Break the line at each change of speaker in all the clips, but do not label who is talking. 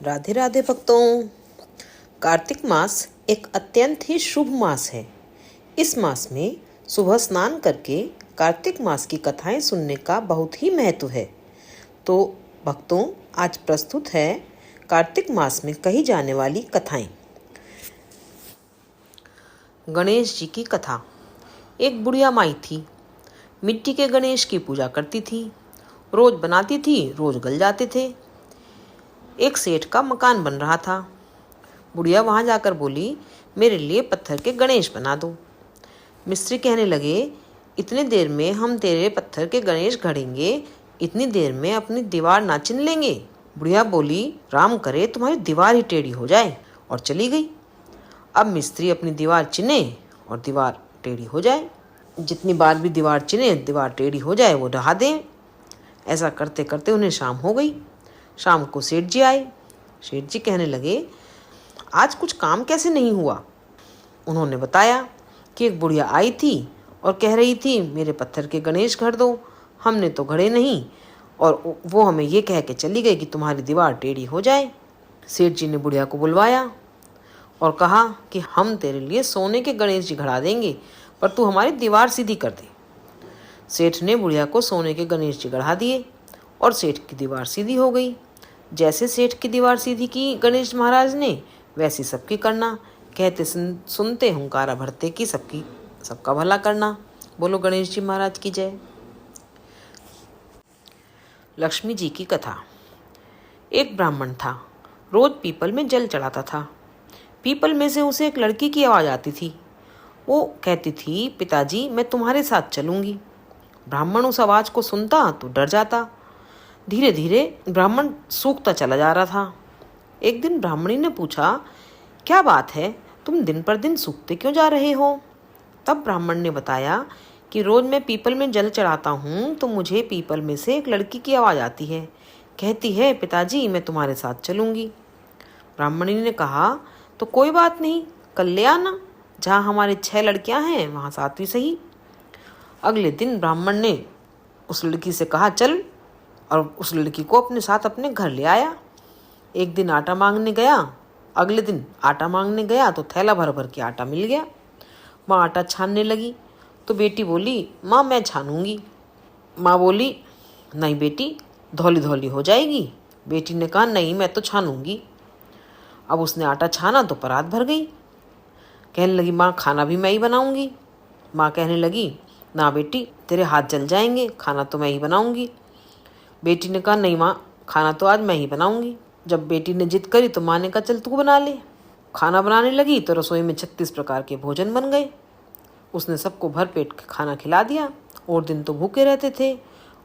राधे राधे भक्तों। कार्तिक मास एक अत्यंत ही शुभ मास है। इस मास में सुबह स्नान करके कार्तिक मास की कथाएं सुनने का बहुत ही महत्व है। तो भक्तों, आज प्रस्तुत है कार्तिक मास में कही जाने वाली कथाएं। गणेश जी की कथा। एक बुढ़िया माई थी। मिट्टी के गणेश की पूजा करती थी। रोज बनाती थी, रोज गल जाते थे। एक सेठ का मकान बन रहा था। बुढ़िया वहां जाकर बोली, मेरे लिए पत्थर के गणेश बना दो। मिस्त्री कहने लगे, इतने देर में हम तेरे पत्थर के गणेश गढ़ेंगे, इतनी देर में अपनी दीवार ना चिन लेंगे। बुढ़िया बोली, राम करे तुम्हारी दीवार ही टेढ़ी हो जाए, और चली गई। अब मिस्त्री अपनी दीवार चिने और दीवार टेढ़ी हो जाए। जितनी बार भी दीवार चिने दीवार टेढ़ी हो जाए, वो ढहा दें। ऐसा करते करते उन्हें शाम हो गई। शाम को सेठ जी आए। सेठ जी कहने लगे, आज कुछ काम कैसे नहीं हुआ। उन्होंने बताया कि एक बुढ़िया आई थी और कह रही थी, मेरे पत्थर के गणेश गढ़ दो। हमने तो गढ़े नहीं, और वो हमें ये कह के चली गई कि तुम्हारी दीवार टेढ़ी हो जाए। सेठ जी ने बुढ़िया को बुलवाया और कहा कि हम तेरे लिए सोने के गणेश जी गढ़ा देंगे, पर तू हमारी दीवार सीधी कर दे। सेठ ने बुढ़िया को सोने के गणेश जी गढ़ा दिए और सेठ की दीवार सीधी हो गई। जैसे सेठ की दीवार सीधी की गणेश महाराज ने, वैसे सबकी करना। कहते सुनते हुंकारा भरते कि सबका भला करना। बोलो गणेश जी महाराज की जय। लक्ष्मी जी की कथा। एक ब्राह्मण था। रोज पीपल में जल चढ़ाता था। पीपल में से उसे एक लड़की की आवाज़ आती थी। वो कहती थी, पिताजी मैं तुम्हारे साथ चलूंगी। ब्राह्मण उस आवाज़ को सुनता तो डर जाता। धीरे धीरे ब्राह्मण सूखता चला जा रहा था। एक दिन ब्राह्मणी ने पूछा, क्या बात है, तुम दिन पर दिन सूखते क्यों जा रहे हो। तब ब्राह्मण ने बताया कि रोज मैं पीपल में जल चढ़ाता हूँ तो मुझे पीपल में से एक लड़की की आवाज़ आती है। कहती है, पिताजी मैं तुम्हारे साथ चलूंगी। ब्राह्मणी ने कहा, तो कोई बात नहीं, कल ले आना। जहाँ हमारे 6 लड़कियाँ हैं वहाँ 7वीं सही। अगले दिन ब्राह्मण ने उस लड़की से कहा, चल, और उस लड़की को अपने साथ अपने घर ले आया। एक दिन आटा मांगने गया। अगले दिन आटा मांगने गया तो थैला भर भर के आटा मिल गया। माँ आटा छानने लगी तो बेटी बोली, माँ मैं छानूंगी। माँ बोली, नहीं बेटी, धौली धौली हो जाएगी। बेटी ने कहा, नहीं मैं तो छानूंगी। अब उसने आटा छाना तो परात भर गई। कहने लगी, माँ खाना भी मैं ही बनाऊंगी। माँ कहने लगी, ना बेटी, तेरे हाथ जल जाएंगे, खाना तो मैं ही बनाऊंगी। बेटी ने कहा, नहीं माँ, खाना तो आज मैं ही बनाऊंगी। जब बेटी ने जिद करी तो माँ ने कहा, चल तू बना ले। खाना बनाने लगी तो रसोई में 36 प्रकार के भोजन बन गए। उसने सबको भर पेट खाना खिला दिया। और दिन तो भूखे रहते थे।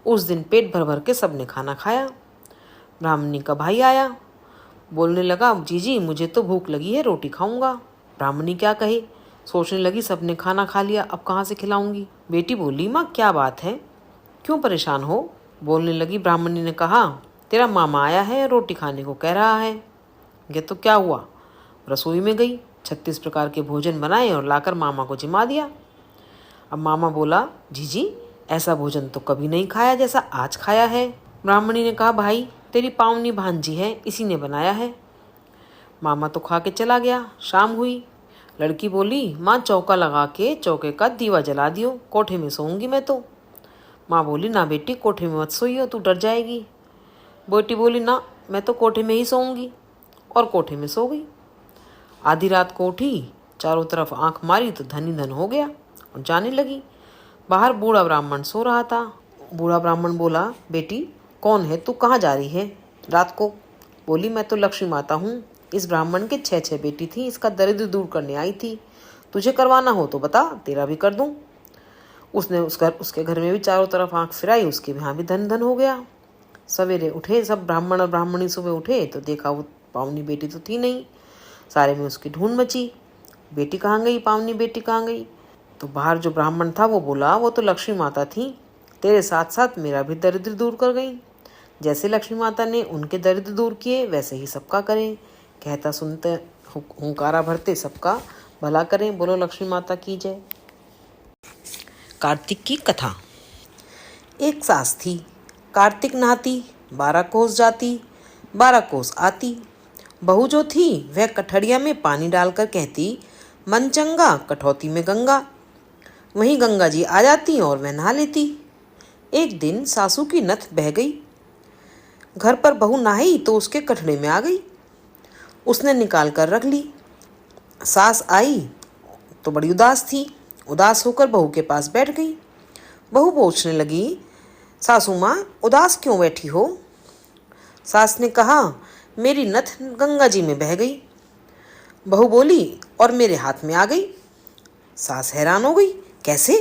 उस दिन पेट भर भर के सबने खाना खाया। ब्राह्मणी का भाई आया, बोलने लगा, जीजी मुझे तो भूख लगी है, रोटी खाऊंगा। ब्राह्मणी क्या कहे, सोचने लगी, सबने खाना खा लिया, अब कहाँ से खिलाऊंगी। बेटी बोली, माँ क्या बात है, क्यों परेशान हो। बोलने लगी, ब्राह्मणी ने कहा, तेरा मामा आया है, रोटी खाने को कह रहा है। ये तो क्या हुआ। रसोई में गई, 36 प्रकार के भोजन बनाए और लाकर मामा को जिमा दिया। अब मामा बोला, जीजी ऐसा भोजन तो कभी नहीं खाया जैसा आज खाया है। ब्राह्मणी ने कहा, भाई तेरी पावनी भांजी है, इसी ने बनाया है। मामा तो खा के चला गया। शाम हुई। लड़की बोली, माँ चौका लगा के चौके का दीवा जला दियो, कोठे में सोऊंगी मैं तो। माँ बोली, ना बेटी, कोठे में मत सोइयो, तू डर जाएगी। बेटी बोली, ना मैं तो कोठे में ही सोऊंगी, और कोठे में सो गई। आधी रात को उठी, चारों तरफ आंख मारी तो धन ही धन हो गया और जाने लगी। बाहर बूढ़ा ब्राह्मण सो रहा था। बूढ़ा ब्राह्मण बोला, बेटी कौन है, तू कहाँ जा रही है रात को। बोली, मैं तो लक्ष्मी माता हूँ। इस ब्राह्मण के 6 बेटी थी, इसका दरिद्र दूर करने आई थी। तुझे करवाना हो तो बता, तेरा भी कर दूँ। उसने उसके घर में भी चारों तरफ आंख फिराई, उसके यहाँ भी धन धन हो गया। सवेरे उठे सब ब्राह्मण और ब्राह्मणी, सुबह उठे तो देखा वो पावनी बेटी तो थी नहीं। सारे में उसकी ढूंढ मची, बेटी कहाँ गई, पावनी बेटी कहाँ गई। तो बाहर जो ब्राह्मण था वो बोला, वो तो लक्ष्मी माता थी, तेरे साथ साथ मेरा भी दरिद्र दूर कर गई। जैसे लक्ष्मी माता ने उनके दरिद्र दूर किए, वैसे ही सबका करें। कहता सुनते हुंकारा भरते सबका भला करें। बोलो लक्ष्मी माता की जय। कार्तिक की कथा। एक सास थी, कार्तिक नहाती, 12 कोस जाती, 12 कोस आती, बहू जो थी वह कठड़िया में पानी डालकर कहती, मन चंगा कठौती में गंगा। वहीं गंगा जी आ जाती और वह नहा लेती। एक दिन सासू की नथ बह गई। घर पर बहू नहाई तो उसके कठड़े में आ गई। उसने निकाल कर रख ली। सास आई तो बड़ी उदास थी। उदास होकर बहू के पास बैठ गई। बहू पूछने लगी, सासू माँ उदास क्यों बैठी हो? सास ने कहा, मेरी नथ गंगा जी में बह गई। बहू बोली, और मेरे हाथ में आ गई। सास हैरान हो गई, कैसे?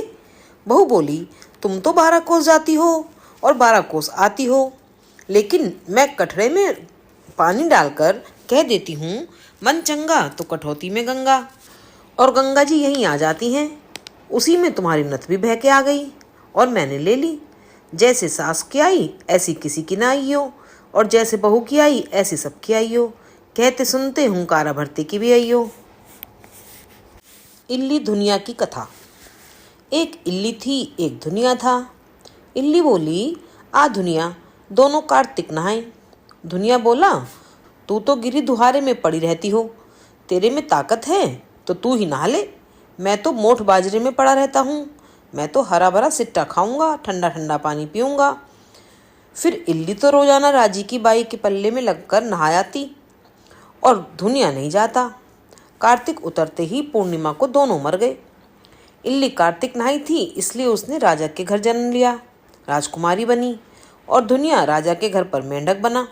बहू बोली, तुम तो 12 कोस जाती हो और 12 कोस आती हो, लेकिन मैं कठड़े में पानी डालकर कह देती हूँ, मन चंगा तो कठौती में गंगा, और गंगा जी यहीं आ जाती हैं। उसी में तुम्हारी नथ भी बह के आ गई और मैंने ले ली। जैसे सास की आई ऐसी किसी की ना आई हो, और जैसे बहू की आई ऐसी सबकी आई हो। कहते सुनते हुंकारा भरते की भी आई हो। इल्ली दुनिया की कथा। एक इल्ली थी, एक दुनिया था। इल्ली बोली, आ दुनिया, दोनों कार्तिक नहाए। दुनिया बोला, तू तो गिरी दुहारे में पड़ी रहती हो, तेरे में ताकत है तो तू ही नहा ले। मैं तो मोठ बाजरे में पड़ा रहता हूँ। मैं तो हरा भरा सिट्टा खाऊंगा, ठंडा ठंडा पानी पीऊंगा। फिर इल्ली तो रोजाना राजी की बाई के पल्ले में लगकर नहा आती और दुनिया नहीं जाता। कार्तिक उतरते ही पूर्णिमा को दोनों मर गए। इल्ली कार्तिक नहाई थी, इसलिए उसने राजा के घर जन्म लिया, राजकुमारी बनी, और दुनिया राजा के घर पर मेंढक बना।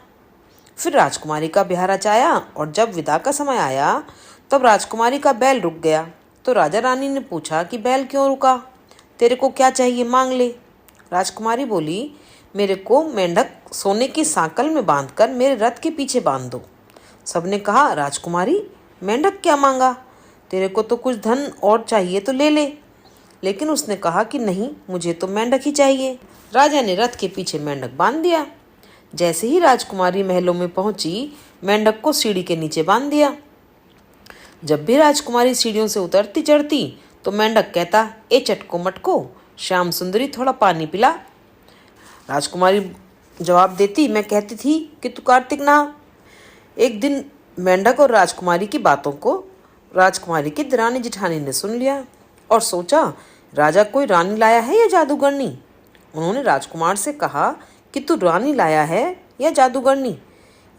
फिर राजकुमारी का ब्याह रचाया और जब विदा का समय आया तब राजकुमारी का बैल रुक गया। तो राजा रानी ने पूछा कि बैल क्यों रुका? तेरे को क्या चाहिए, मांग ले। राजकुमारी बोली, मेरे को मेंढक सोने की सांकल में बांधकर मेरे रथ के पीछे बांध दो। सबने कहा, राजकुमारी मेंढक क्या मांगा? तेरे को तो कुछ धन और चाहिए तो ले ले। लेकिन उसने कहा कि नहीं, मुझे तो मेंढक ही चाहिए। राजा ने रथ के पीछे मेंढक बांध दिया। जैसे ही राजकुमारी महलों में पहुंची, मेंढक को सीढ़ी के नीचे बांध दिया। जब भी राजकुमारी सीढ़ियों से उतरती चढ़ती तो मेंढक कहता, ए चटको मटको, श्याम सुंदरी थोड़ा पानी पिला। राजकुमारी जवाब देती, मैं कहती थी कि तू कार्तिक नहा। एक दिन मेंढक और राजकुमारी की बातों को राजकुमारी की दरानी जिठानी ने सुन लिया और सोचा, राजा कोई रानी लाया है या जादूगरनी? उन्होंने राजकुमार से कहा कि तू रानी लाया है या जादूगरनी?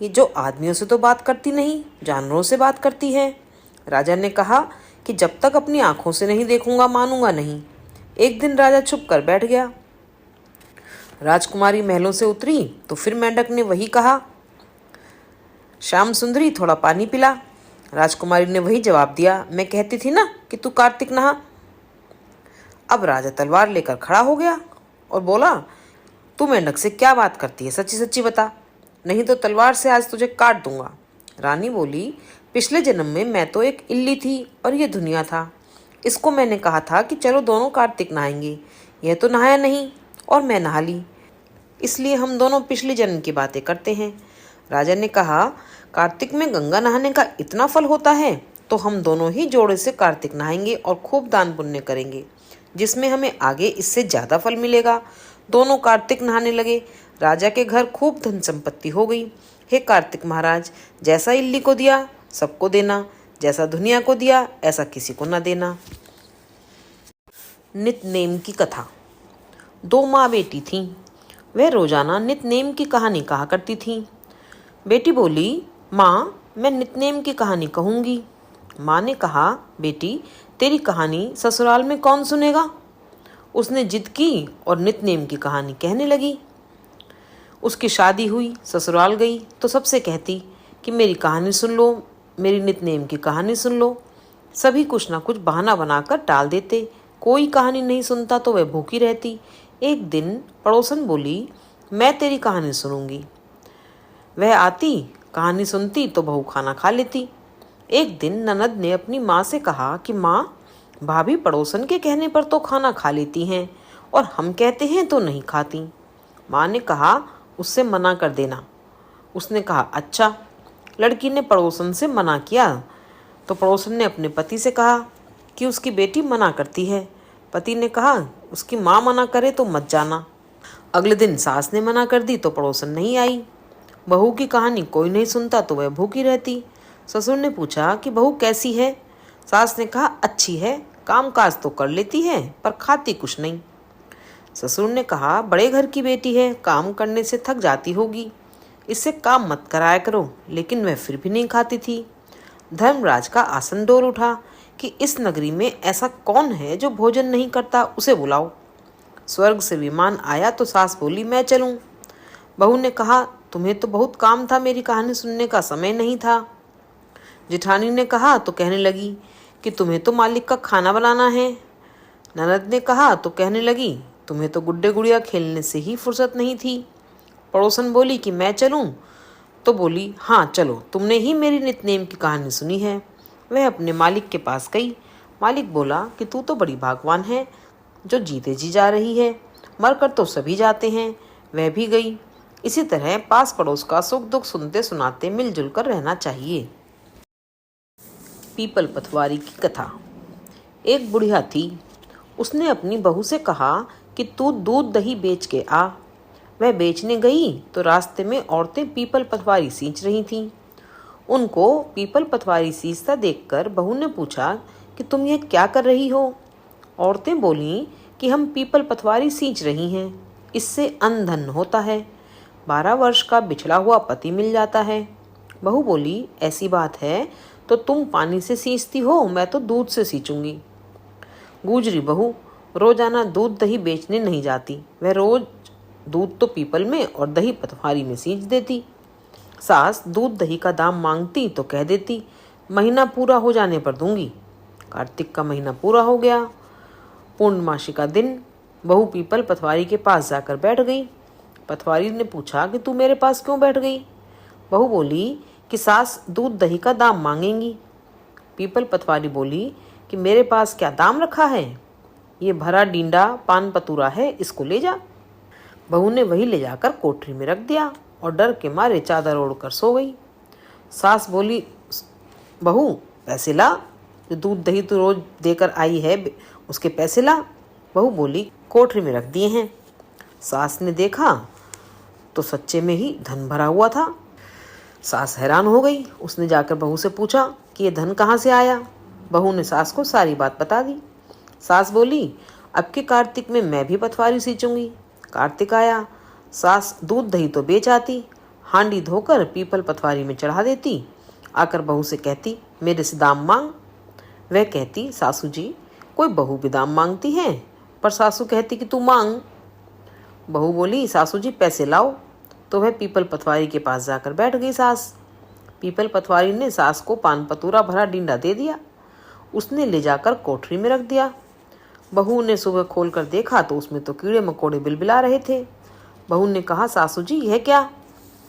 ये जो आदमियों से तो बात करती नहीं, जानवरों से बात करती है। राजा ने कहा कि जब तक अपनी आंखों से नहीं देखूंगा मानूंगा नहीं। एक दिन राजा छुप कर बैठ गया। राजकुमारी महलों से उतरी तो फिर मेंढक ने वही कहा, श्याम सुंदरी थोड़ा पानी पिला। राजकुमारी ने वही जवाब दिया, मैं कहती थी ना कि तू कार्तिक नहा। अब राजा तलवार लेकर खड़ा हो गया और बोला, तू मेंढक से क्या बात करती है, सच्ची सच्ची बता, नहीं तो तलवार से आज तुझे काट दूंगा। रानी बोली, पिछले जन्म में मैं तो एक इल्ली थी और ये दुनिया था। इसको मैंने कहा था कि चलो दोनों कार्तिक नहाएंगे। यह तो नहाया नहीं और मैं नहा ली, इसलिए हम दोनों पिछले जन्म की बातें करते हैं। राजा ने कहा, कार्तिक में गंगा नहाने का इतना फल होता है तो हम दोनों ही जोड़े से कार्तिक नहाएंगे और खूब दान पुण्य करेंगे, जिसमें हमें आगे इससे ज़्यादा फल मिलेगा। दोनों कार्तिक नहाने लगे। राजा के घर खूब धन संपत्ति हो गई। हे कार्तिक महाराज, जैसा इल्ली को दिया सबको देना, जैसा दुनिया को दिया ऐसा किसी को न देना। नितनेम की कथा। 2 माँ बेटी थीं। वह रोजाना नितनेम की कहानी कहा करती थीं। बेटी बोली, माँ मैं नितनेम की कहानी कहूँगी। माँ ने कहा, बेटी तेरी कहानी ससुराल में कौन सुनेगा? उसने जिद की और नितनेम की कहानी कहने लगी। उसकी शादी हुई, ससुराल गई तो सबसे कहती कि मेरी कहानी सुन लो, मेरी नितनेम की कहानी सुन लो। सभी कुछ ना कुछ बहाना बनाकर टाल देते। कोई कहानी नहीं सुनता तो वह भूखी रहती। एक दिन पड़ोसन बोली, मैं तेरी कहानी सुनूंगी। वह आती, कहानी सुनती तो बहू खाना खा लेती। एक दिन ननद ने अपनी माँ से कहा कि माँ, भाभी पड़ोसन के कहने पर तो खाना खा लेती हैं और हम कहते हैं तो नहीं खाती। माँ ने कहा, उससे मना कर देना। उसने कहा, अच्छा। लड़की ने पड़ोसन से मना किया तो पड़ोसन ने अपने पति से कहा कि उसकी बेटी मना करती है। पति ने कहा, उसकी माँ मना करे तो मत जाना। अगले दिन सास ने मना कर दी तो पड़ोसन नहीं आई। बहू की कहानी कोई नहीं सुनता तो वह भूखी रहती। ससुर ने पूछा कि बहू कैसी है? सास ने कहा अच्छी है, काम काज तो कर लेती है पर खाती कुछ नहीं। ससुर ने कहा बड़े घर की बेटी है, काम करने से थक जाती होगी, इससे काम मत कराया करो। लेकिन वह फिर भी नहीं खाती थी। धर्मराज का आसन डोल उठा कि इस नगरी में ऐसा कौन है जो भोजन नहीं करता, उसे बुलाओ। स्वर्ग से विमान आया तो सास बोली मैं चलूं। बहू ने कहा तुम्हें तो बहुत काम था, मेरी कहानी सुनने का समय नहीं था। जेठानी ने कहा तो कहने लगी कि तुम्हें तो मालिक का खाना बनाना है। ननद ने कहा तो कहने लगी तुम्हें तो गुड्डे गुड़िया खेलने से ही फुर्सत नहीं थी। पड़ोसन बोली कि मैं चलूं, तो बोली हाँ चलो, तुमने ही मेरी नितनेम की कहानी सुनी है। वह अपने मालिक के पास गई। मालिक बोला कि तू तो बड़ी भाग्यवान है जो जीते जी जा रही है, मरकर तो सभी जाते हैं। वह भी गई। इसी तरह पास पड़ोस का सुख दुख सुनते सुनाते मिलजुल कर रहना चाहिए। पीपल पथवारी की कथा। एक बुढ़िया थी। उसने अपनी बहू से कहा कि तू दूध दही बेच के आ। वह बेचने गई तो रास्ते में औरतें पीपल पथवारी सींच रही थीं। उनको पीपल पथवारी सींचता देखकर बहू ने पूछा कि तुम ये क्या कर रही हो? औरतें बोलीं कि हम पीपल पथवारी सींच रही हैं, इससे अन्न धन होता है, 12 वर्ष का बिछड़ा हुआ पति मिल जाता है। बहू बोली ऐसी बात है तो तुम पानी से सींचती हो, मैं तो दूध से सींचूंगी। गुजरी बहू रोजाना दूध दही बेचने नहीं जाती, वह रोज दूध तो पीपल में और दही पथवारी में सींच देती। सास दूध दही का दाम मांगती तो कह देती महीना पूरा हो जाने पर दूंगी। कार्तिक का महीना पूरा हो गया। पूर्णमासी का दिन बहू पीपल पथवारी के पास जाकर बैठ गई। पथवारी ने पूछा कि तू मेरे पास क्यों बैठ गई? बहू बोली कि सास दूध दही का दाम मांगेंगी। पीपल पथवारी बोली कि मेरे पास क्या दाम रखा है, ये भरा डींडा पान पतूरा है, इसको ले जा। बहू ने वही ले जाकर कोठरी में रख दिया और डर के मारे चादर ओढ़कर सो गई। सास बोली बहू पैसे ला, जो दूध दही तू रोज देकर आई है उसके पैसे ला। बहू बोली कोठरी में रख दिए हैं। सास ने देखा तो सच्चे में ही धन भरा हुआ था। सास हैरान हो गई। उसने जाकर बहू से पूछा कि ये धन कहाँ से आया। बहू ने सास को सारी बात बता दी। सास बोली अब के कार्तिक में मैं भी पथवारी सींचूंगी। कार्तिक आया। सास दूध दही तो बेच आती, हांडी धोकर पीपल पथवारी में चढ़ा देती। आकर बहू से कहती मेरे से दाम मांग। वह कहती सासू जी कोई बहू भी दाम मांगती है, पर सासू कहती कि तू मांग। बहू बोली सासू जी पैसे लाओ। तो वह पीपल पथवारी के पास जाकर बैठ गई। सास पीपल पथवारी ने सास को पान पतूरा भरा डींडा दे दिया। उसने ले जाकर कोठरी में रख दिया। बहू ने सुबह खोलकर देखा तो उसमें तो कीड़े मकोड़े बिलबिला रहे थे। बहू ने कहा सासू जी यह क्या?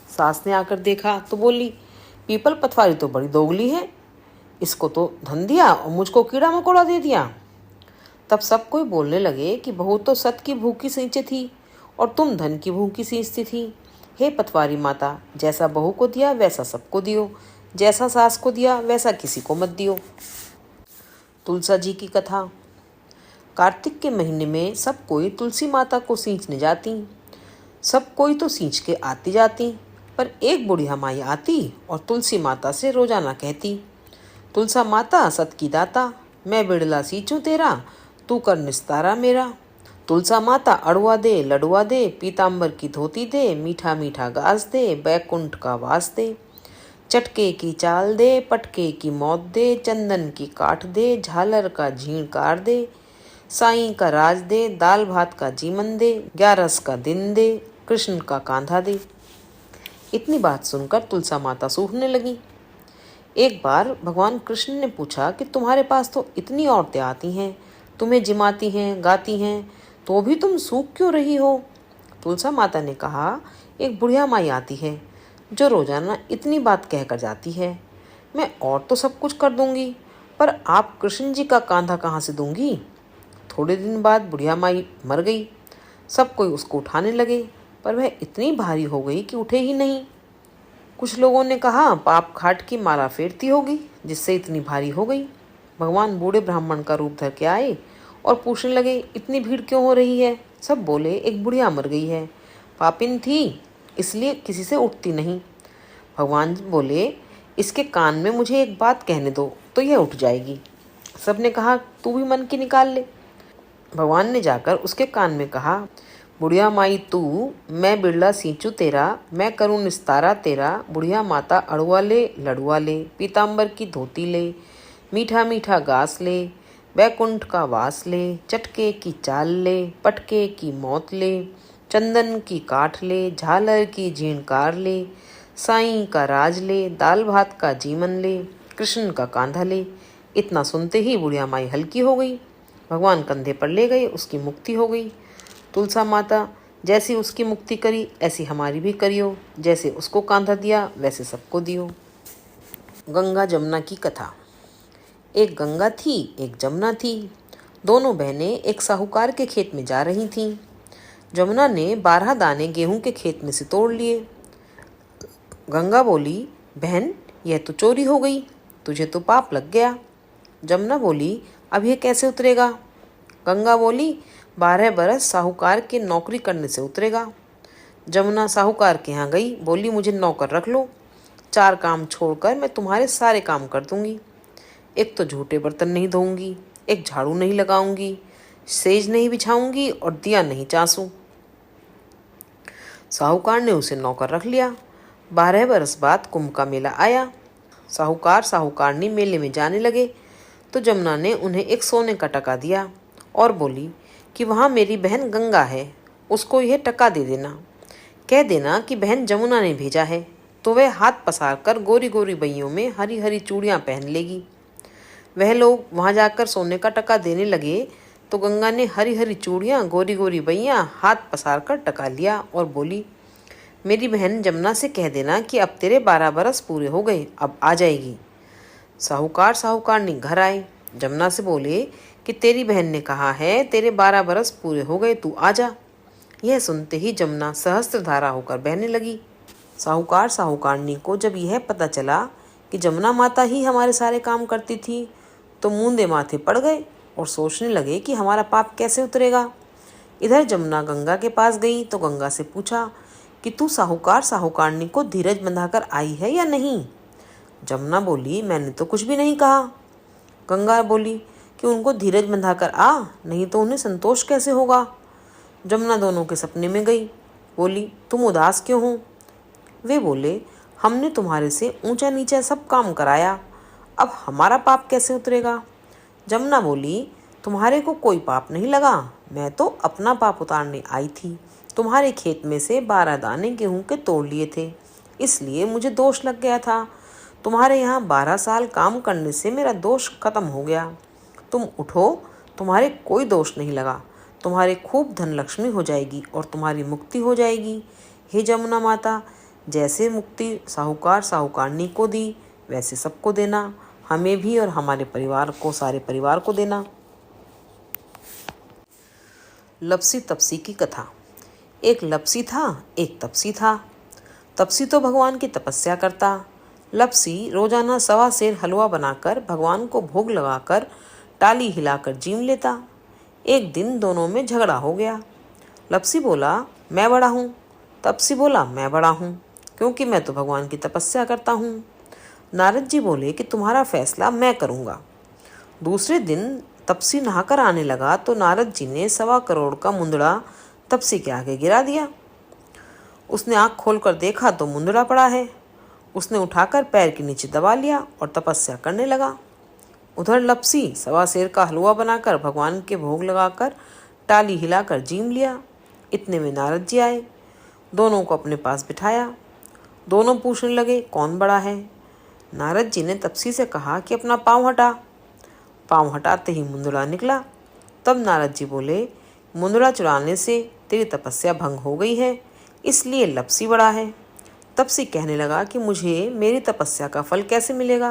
सास ने आकर देखा तो बोली पीपल पथवारी तो बड़ी दोगली है, इसको तो धन दिया और मुझको कीड़ा मकोड़ा दे दिया। तब सब कोई बोलने लगे कि बहू तो सत की भूखी सींचे थी और तुम धन की भूखी सींचती थी। हे पथवारी माता, जैसा बहू को दिया वैसा सबको दियो, जैसा सास को दिया वैसा किसी को मत दियो। तुलसा जी की कथा। कार्तिक के महीने में सब कोई तुलसी माता को सींचने जाती। सब कोई तो सींच के आती जाती, पर एक बुढ़िया माई आती और तुलसी माता से रोजाना कहती तुलसा माता सत की दाता, मैं बिड़ला सींचूं तेरा, तू कर निस्तारा मेरा। तुलसा माता अड़ुआ दे लडुआ दे, पीताम्बर की धोती दे, मीठा मीठा घास दे, बैकुंठ का वास दे। चटके की चाल दे, पटके की मौत दे, चंदन की काठ दे, झालर का झींकार दे, साईं का राज दे, दाल भात का जीवन दे, 11 का दिन दे, कृष्ण का कांधा दे। इतनी बात सुनकर तुलसा माता सूखने लगी। एक बार भगवान कृष्ण ने पूछा कि तुम्हारे पास तो इतनी औरतें आती हैं, तुम्हें जिमाती हैं, गाती हैं, तो भी तुम सूख क्यों रही हो? तुलसा माता ने कहा एक बुढ़िया माई आती है जो रोजाना इतनी बात कहकर जाती है। मैं और तो सब कुछ कर दूंगी, पर आप कृष्ण जी का कांधा कहाँ से दूंगी? थोड़े दिन बाद बुढ़िया माई मर गई। सब कोई उसको उठाने लगे, पर वह इतनी भारी हो गई कि उठे ही नहीं। कुछ लोगों ने कहा पाप खाट की माला फेरती होगी जिससे इतनी भारी हो गई। भगवान बूढ़े ब्राह्मण का रूप धर के आए और पूछने लगे इतनी भीड़ क्यों हो रही है? सब बोले एक बुढ़िया मर गई है, पापिन थी इसलिए किसी से उठती नहीं। भगवान बोले, इसके कान में मुझे एक बात कहने दो तो यह उठ जाएगी। सबने कहा, तू भी मन की निकाल ले। भगवान ने जाकर उसके कान में कहा, बुढ़िया माई तू, मैं बिरला सींचू तेरा, मैं करूँ निस्तारा तेरा। बुढ़िया माता अड़ुआ ले लड़ुआ ले, पीताम्बर की धोती ले, मीठा मीठा घास ले, बैकुंठ का वास ले, चटके की चाल ले, पटके की मौत ले, चंदन की काठ ले, झालर की झीणकार ले, साईं का राज ले, दाल भात का जीवन ले, कृष्ण का कांधा ले। इतना सुनते ही बुढ़िया माई हल्की हो गई। भगवान कंधे पर ले गए, उसकी मुक्ति हो गई। तुलसा माता, जैसी उसकी मुक्ति करी ऐसी हमारी भी करियो, जैसे उसको कांधा दिया वैसे सबको दियो। गंगा जमुना की कथा। एक गंगा थी, एक जमुना थी। दोनों बहनें एक साहूकार के खेत में जा रही थीं। जमुना ने 12 दाने गेहूं के खेत में से तोड़ लिए। गंगा बोली, बहन, यह तो चोरी हो गई, तुझे तो पाप लग गया। जमुना बोली, अब यह कैसे उतरेगा? गंगा बोली, 12 बरस साहूकार के नौकरी करने से उतरेगा। जमुना साहूकार के यहाँ गई, बोली, मुझे नौकर रख लो, 4 काम छोड़कर मैं तुम्हारे सारे काम कर दूंगी। एक तो झूठे बर्तन नहीं धोऊंगी, एक झाड़ू नहीं लगाऊंगी, सेज नहीं बिछाऊंगी और दिया नहीं चासूं। साहूकार ने उसे नौकर रख लिया। 12 बरस बाद कुंभ का मेला आया। साहूकार साहूकारनी मेले में जाने लगे तो जमुना ने उन्हें एक सोने का टका दिया और बोली कि वहाँ मेरी बहन गंगा है, उसको यह टका दे देना। कह देना कि बहन जमुना ने भेजा है, तो वह हाथ पसार कर गोरी गोरी बइयों में हरी हरी चूड़ियाँ पहन लेगी। वह लोग वहाँ जाकर सोने का टका देने लगे तो गंगा ने हरी हरी चूड़ियाँ, गोरी गोरी बइयाँ हाथ पसार कर टका लिया और बोली, मेरी बहन जमुना से कह देना कि अब तेरे 12 बरस पूरे हो गए, अब आ जाएगी। साहूकार साहूकारनी घर आए। जमुना से बोले कि तेरी बहन ने कहा है तेरे 12 बरस पूरे हो गए, तू आ जा। यह सुनते ही जमुना सहस्त्रधारा होकर बहने लगी। साहूकार साहूकारनी को जब यह पता चला कि जमुना माता ही हमारे सारे काम करती थी तो मूंदे माथे पड़ गए और सोचने लगे कि हमारा पाप कैसे उतरेगा। इधर जमुना गंगा के पास गई तो गंगा से पूछा कि तू साहूकार साहूकारनी को धीरज बंधाकर आई है या नहीं? जमुना बोली, मैंने तो कुछ भी नहीं कहा। गंगा बोली कि उनको धीरज बंधाकर आ, नहीं तो उन्हें संतोष कैसे होगा। जमुना दोनों के सपने में गई। बोली, तुम उदास क्यों हो? वे बोले, हमने तुम्हारे से ऊंचा नीचा सब काम कराया, अब हमारा पाप कैसे उतरेगा? जमुना बोली, तुम्हारे को कोई पाप नहीं लगा, मैं तो अपना पाप उतारने आई थी। तुम्हारे खेत में से 12 दाने गेहूं के तोड़ लिए थे, इसलिए मुझे दोष लग गया था। तुम्हारे यहाँ 12 साल काम करने से मेरा दोष खत्म हो गया। तुम उठो, तुम्हारे कोई दोष नहीं लगा, तुम्हारे खूब धन लक्ष्मी हो जाएगी और तुम्हारी मुक्ति हो जाएगी। हे जमुना माता, जैसे मुक्ति साहूकार साहूकारनी को दी वैसे सबको देना, हमें भी और हमारे परिवार को, सारे परिवार को देना। लपसी तपसी की कथा। एक लपसी था, एक तपसी था। तपसी तो भगवान की तपस्या करता। लपसी रोजाना 1.25 सेर हलवा बनाकर भगवान को भोग लगाकर टाली हिलाकर जीम लेता। एक दिन दोनों में झगड़ा हो गया। लपसी बोला, मैं बड़ा हूँ। तपसी बोला, मैं बड़ा हूँ, क्योंकि मैं तो भगवान की तपस्या करता हूँ। नारद जी बोले कि तुम्हारा फैसला मैं करूँगा। दूसरे दिन तपसी नहाकर आने लगा तो नारद जी ने 1.25 करोड़ का मुंदड़ा तपसी के आगे गिरा दिया। उसने आँख खोलकर देखा तो मुंदड़ा पड़ा है। उसने उठाकर पैर के नीचे दबा लिया और तपस्या करने लगा। उधर लपसी 1.25 सेर का हलवा बनाकर भगवान के भोग लगाकर टाली हिलाकर जीम लिया। इतने में नारद जी आए, दोनों को अपने पास बिठाया। दोनों पूछने लगे, कौन बड़ा है? नारद जी ने तपसी से कहा कि अपना पाँव हटा। पाँव हटाते ही मुंदड़ा निकला। तब नारद जी बोले, मुंदड़ा चुराने से तेरी तपस्या भंग हो गई है, इसलिए लपसी बड़ा है। तपसी कहने लगा कि मुझे मेरी तपस्या का फल कैसे मिलेगा?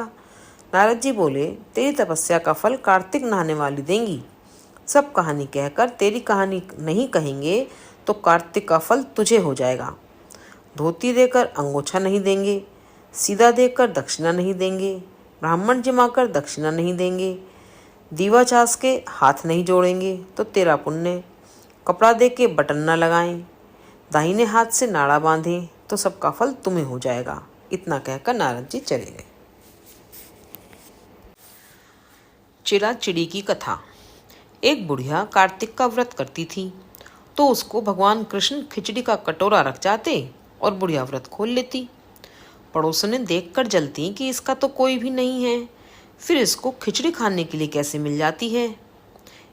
नारद जी बोले, तेरी तपस्या का फल कार्तिक नहाने वाली देंगी। सब कहानी कहकर तेरी कहानी नहीं कहेंगे तो कार्तिक का फल तुझे हो जाएगा। धोती देकर अंगोछा नहीं देंगे, सीधा देकर दक्षिणा नहीं देंगे, ब्राह्मण जिमाकर दक्षिणा नहीं देंगे, दीवा चास के हाथ नहीं जोड़ेंगे तो तेरा पुण्य। कपड़ा दे के बटन न लगाएं, दाहिने हाथ से नाड़ा बांधें तो सबका फल तुम्हें हो जाएगा। इतना कहकर नारद जी चले गए। चिड़ा चिड़ी की कथा। एक बुढ़िया कार्तिक का व्रत करती थी, तो उसको भगवान कृष्ण खिचड़ी का कटोरा रख जाते और बुढ़िया व्रत खोल लेती। पड़ोसनें देखकर जलती कि इसका तो कोई भी नहीं है, फिर इसको खिचड़ी खाने के लिए कैसे मिल जाती है।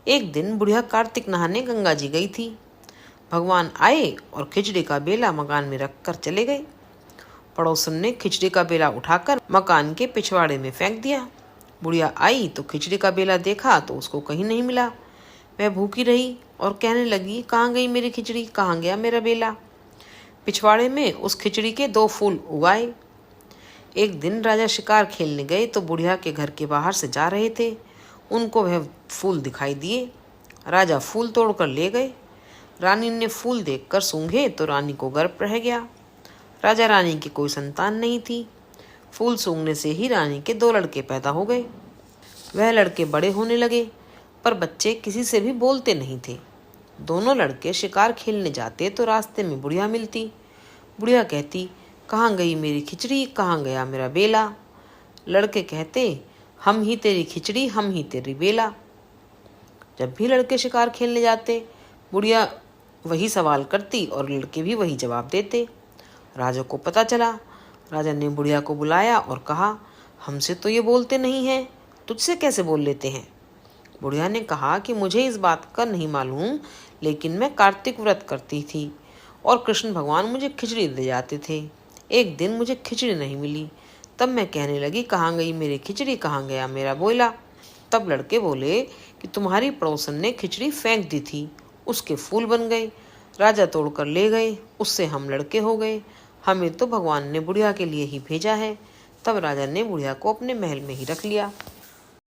एक दिन बुढ़िया कार्तिक नहाने गंगा जी गई थी। भगवान आए और खिचड़ी का बेला मकान में रख कर चले गए। पड़ोसन ने खिचड़ी का बेला उठाकर मकान के पिछवाड़े में फेंक दिया। बुढ़िया आई तो खिचड़ी का बेला देखा तो उसको कहीं नहीं मिला। वह भूखी रही और कहने लगी, कहाँ गई मेरी खिचड़ी, कहाँ गया मेरा बेला। पिछवाड़े में उस खिचड़ी के 2 फूल उगाए। एक दिन राजा शिकार खेलने गए तो बुढ़िया के घर के बाहर से जा रहे थे। उनको वह फूल दिखाई दिए। राजा फूल तोड़कर ले गए। रानी ने फूल देखकर सूंघे तो रानी को गर्व रह गया। राजा रानी की कोई संतान नहीं थी। फूल सूंघने से ही रानी के 2 लड़के पैदा हो गए। वह लड़के बड़े होने लगे, पर बच्चे किसी से भी बोलते नहीं थे। दोनों लड़के शिकार खेलने जाते तो रास्ते में बुढ़िया मिलती। बुढ़िया कहती, कहाँ गई मेरी खिचड़ी, कहाँ गया मेरा बेला। लड़के कहते, हम ही तेरी खिचड़ी, हम ही तेरी बेला। जब भी लड़के शिकार खेलने जाते, बुढ़िया वही सवाल करती और लड़के भी वही जवाब देते। राजा को पता चला। राजा ने बुढ़िया को बुलाया और कहा, हमसे तो ये बोलते नहीं हैं, तुझसे कैसे बोल लेते हैं। बुढ़िया ने कहा कि मुझे इस बात का नहीं मालूम, लेकिन मैं कार्तिक व्रत करती थी और कृष्ण भगवान मुझे खिचड़ी दे जाते थे। एक दिन मुझे खिचड़ी नहीं मिली, तब मैं कहने लगी, कहाँ गई मेरी खिचड़ी, कहाँ गया मेरा बोला। तब लड़के बोले कि तुम्हारी पड़ोसन ने खिचड़ी फेंक दी थी, उसके फूल बन गए, राजा तोड़कर ले गए, उससे हम लड़के हो गए। हमें तो भगवान ने बुढ़िया के लिए ही भेजा है। तब राजा ने बुढ़िया को अपने महल में ही रख लिया।